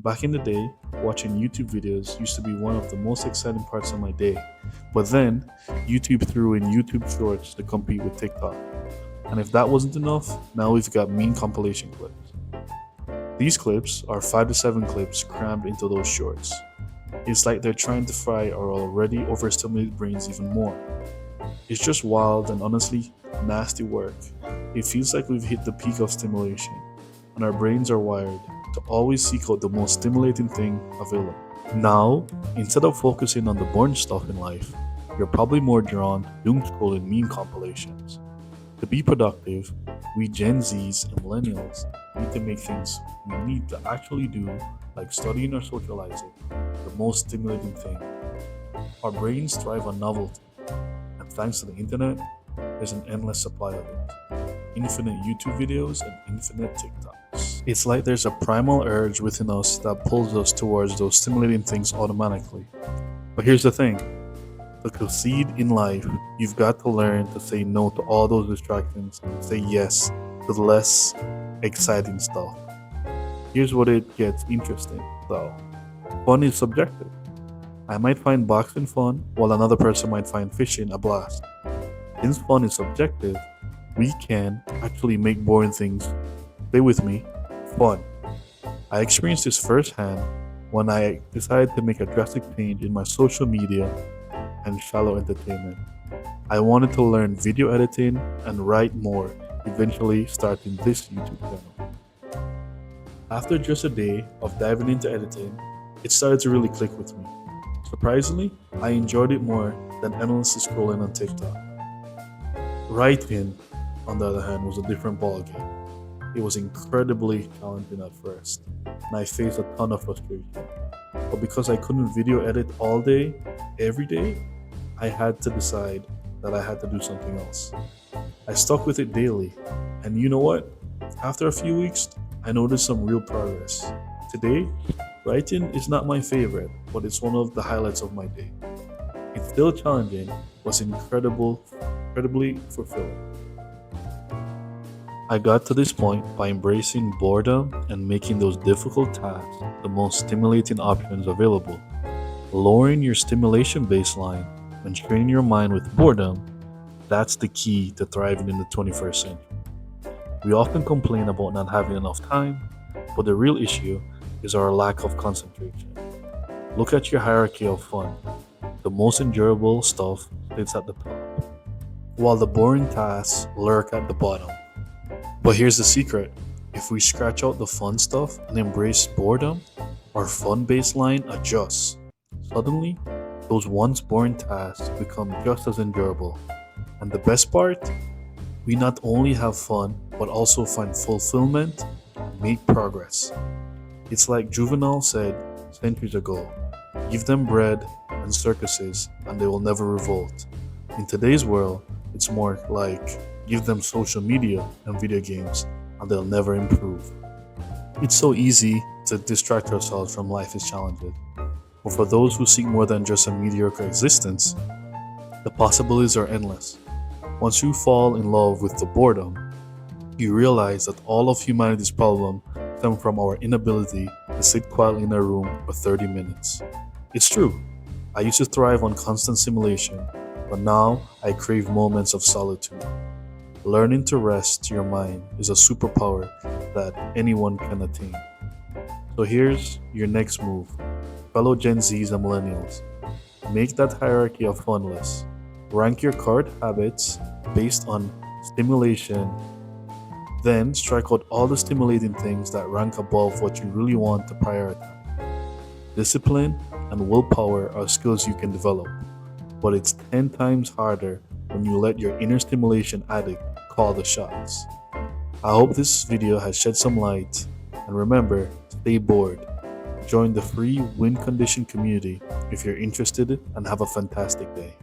Back in the day, watching YouTube videos used to be one of the most exciting parts of my day. But then, YouTube threw in YouTube Shorts to compete with TikTok. And if that wasn't enough, now we've got meme compilation clips. These clips are 5 to 7 clips crammed into those shorts. It's like they're trying to fry our already overstimulated brains even more. It's just wild and honestly nasty work. It feels like we've hit the peak of stimulation, and our brains are wired to always seek out the most stimulating thing available. Now, instead of focusing on the boring stuff in life, you're probably more drawn to doom scrolling meme compilations. To be productive, we Gen Zs and millennials need to make things we need to actually do, like studying or socializing, the most stimulating thing. Our brains thrive on novelty, and thanks to the internet, there's an endless supply of it. Infinite YouTube videos and infinite TikToks. It's like there's a primal urge within us that pulls us towards those stimulating things automatically. But here's the thing, to succeed in life, you've got to learn to say no to all those distractions and say yes to the less exciting stuff. Here's what it gets interesting, though. Fun is subjective. I might find boxing fun, while another person might find fishing a blast. Since fun is subjective, we can actually make boring things, stay with me, fun. I experienced this firsthand when I decided to make a drastic change in my social media and shallow entertainment. I wanted to learn video editing and write more, eventually starting this YouTube channel. After just a day of diving into editing, it started to really click with me. Surprisingly, I enjoyed it more than endlessly scrolling on TikTok. Writing, on the other hand, was a different ballgame. It was incredibly challenging at first, and I faced a ton of frustration. But because I couldn't video edit all day, every day, I had to decide that I had to do something else. I stuck with it daily, and you know what? After a few weeks, I noticed some real progress. Today, writing is not my favorite, but it's one of the highlights of my day. It's still challenging, but it's incredibly fulfilling. I got to this point by embracing boredom and making those difficult tasks the most stimulating options available. Lowering your stimulation baseline and training your mind with boredom, that's the key to thriving in the 21st century. We often complain about not having enough time, but the real issue is our lack of concentration. Look at your hierarchy of fun. The most enjoyable stuff sits at the top, while the boring tasks lurk at the bottom. But here's the secret, if we scratch out the fun stuff and embrace boredom, our fun baseline adjusts. Suddenly, those once boring tasks become just as enjoyable. And the best part? We not only have fun, but also find fulfillment and make progress. It's like Juvenal said centuries ago, give them bread and circuses and they will never revolt. In today's world, it's more like give them social media and video games and they'll never improve. It's so easy to distract ourselves from life's challenges. But for those who seek more than just a mediocre existence, the possibilities are endless. Once you fall in love with the boredom, you realize that all of humanity's problems stem from our inability to sit quietly in a room for 30 minutes. It's true, I used to thrive on constant simulation, but now I crave moments of solitude. Learning to rest your mind is a superpower that anyone can attain. So here's your next move. Fellow Gen Zs and millennials, make that hierarchy of fun list. Rank your current habits based on stimulation, then strike out all the stimulating things that rank above what you really want to prioritize. Discipline and willpower are skills you can develop, but it's 10 times harder when you let your inner stimulation addict call the shots. I hope this video has shed some light, and remember, stay bored. Join the free win condition community if you're interested and have a fantastic day.